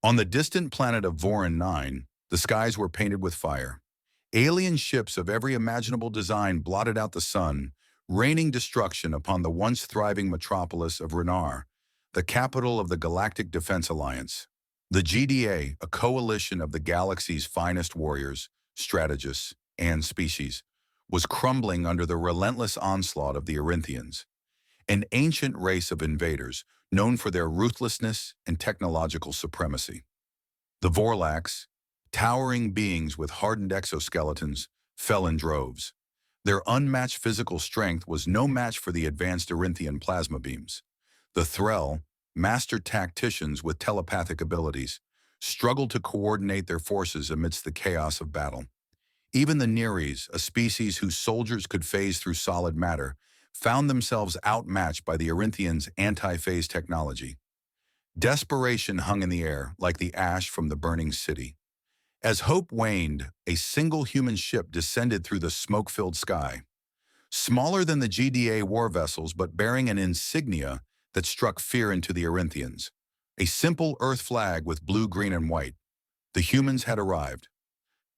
On the distant planet of Voron 9, the skies were painted with fire. Alien ships of every imaginable design blotted out the sun, raining destruction upon the once thriving metropolis of Renar, the capital of the Galactic Defense Alliance. The GDA, a coalition of the galaxy's finest warriors, strategists, and species, was crumbling under the relentless onslaught of the Arinthians, an ancient race of invaders known for their ruthlessness and technological supremacy. The Vorlax, towering beings with hardened exoskeletons, fell in droves. Their unmatched physical strength was no match for the advanced Arinthian plasma beams. The Threll, master tacticians with telepathic abilities, struggled to coordinate their forces amidst the chaos of battle. Even the Neres, a species whose soldiers could phase through solid matter, found themselves outmatched by the Arinthians' anti-phase technology. Desperation hung in the air like the ash from the burning city. As hope waned, a single human ship descended through the smoke-filled sky. Smaller than the GDA war vessels but bearing an insignia that struck fear into the Arinthians. A simple Earth flag with blue, green, and white. The humans had arrived.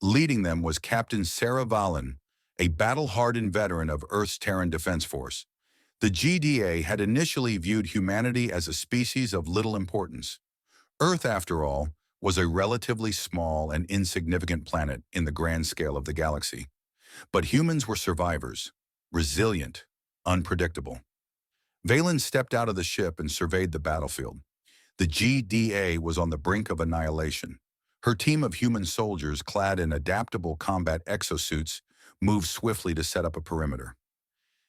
Leading them was Captain Sarah Valen, a battle-hardened veteran of Earth's Terran Defense Force. The GDA had initially viewed humanity as a species of little importance. Earth, after all, was a relatively small and insignificant planet in the grand scale of the galaxy. But humans were survivors, resilient, unpredictable. Valen stepped out of the ship and surveyed the battlefield. The GDA was on the brink of annihilation. Her team of human soldiers, clad in adaptable combat exosuits, moved swiftly to set up a perimeter.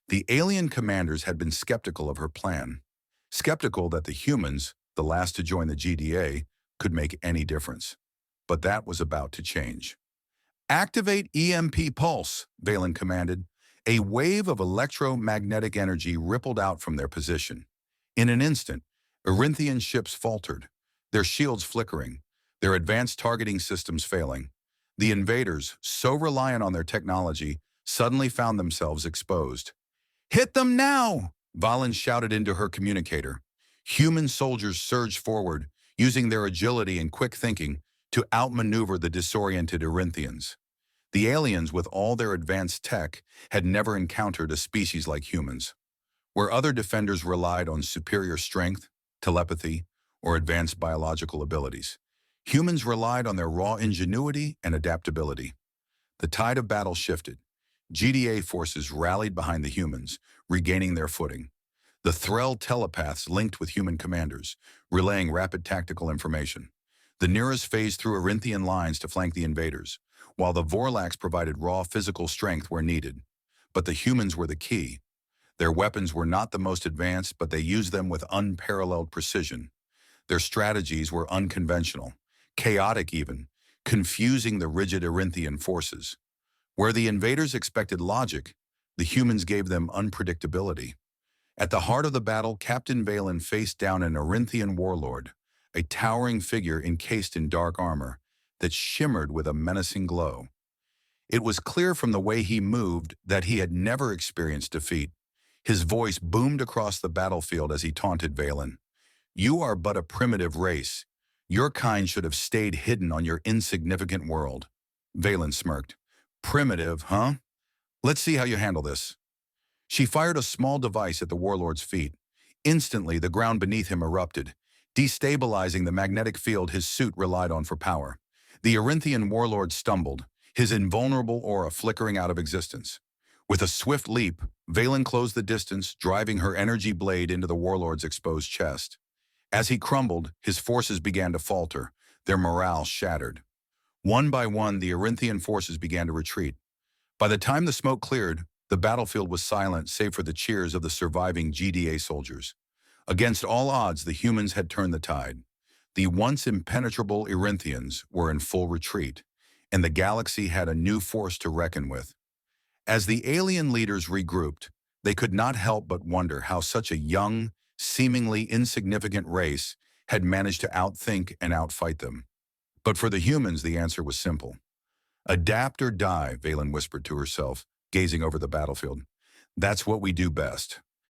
The alien commanders had been skeptical of her plan, skeptical that the humans, the last to join the GDA, could make any difference. But that was about to change. "Activate EMP pulse," Valen commanded. A wave of electromagnetic energy rippled out from their position. In an instant, Arinthian ships faltered, their shields flickering, their advanced targeting systems failing. The invaders, so reliant on their technology, suddenly found themselves exposed. "Hit them now!" Valen shouted into her communicator. Human soldiers surged forward, using their agility and quick thinking to outmaneuver the disoriented Arinthians. The aliens, with all their advanced tech, had never encountered a species like humans. Where other defenders relied on superior strength, telepathy, or advanced biological abilities, humans relied on their raw ingenuity and adaptability. The tide of battle shifted. GDA forces rallied behind the humans, regaining their footing. The Threll telepaths linked with human commanders, relaying rapid tactical information. The Neras phased through Arinthian lines to flank the invaders, while the Vorlax provided raw physical strength where needed. But the humans were the key. Their weapons were not the most advanced, but they used them with unparalleled precision. Their strategies were unconventional, chaotic even, confusing the rigid Arinthian forces. Where the invaders expected logic, the humans gave them unpredictability. At the heart of the battle, Captain Valen faced down an Arinthian warlord, a towering figure encased in dark armor that shimmered with a menacing glow. It was clear from the way he moved that he had never experienced defeat. His voice boomed across the battlefield as he taunted Valen. "You are but a primitive race. Your kind should have stayed hidden on your insignificant world." Valen smirked. "Primitive, huh? Let's see how you handle this." She fired a small device at the warlord's feet. Instantly, the ground beneath him erupted, destabilizing the magnetic field his suit relied on for power. The Arinthian warlord stumbled, his invulnerable aura flickering out of existence. With a swift leap, Valen closed the distance, driving her energy blade into the warlord's exposed chest. As he crumbled, his forces began to falter, their morale shattered. One by one, the Arinthian forces began to retreat. By the time the smoke cleared, the battlefield was silent save for the cheers of the surviving GDA soldiers. Against all odds, the humans had turned the tide. The once impenetrable Arinthians were in full retreat, and the galaxy had a new force to reckon with. As the alien leaders regrouped, they could not help but wonder how such a young, seemingly insignificant race had managed to outthink and outfight them. But for the humans, the answer was simple. "Adapt or die," Valen whispered to herself, gazing over the battlefield. "That's what we do best."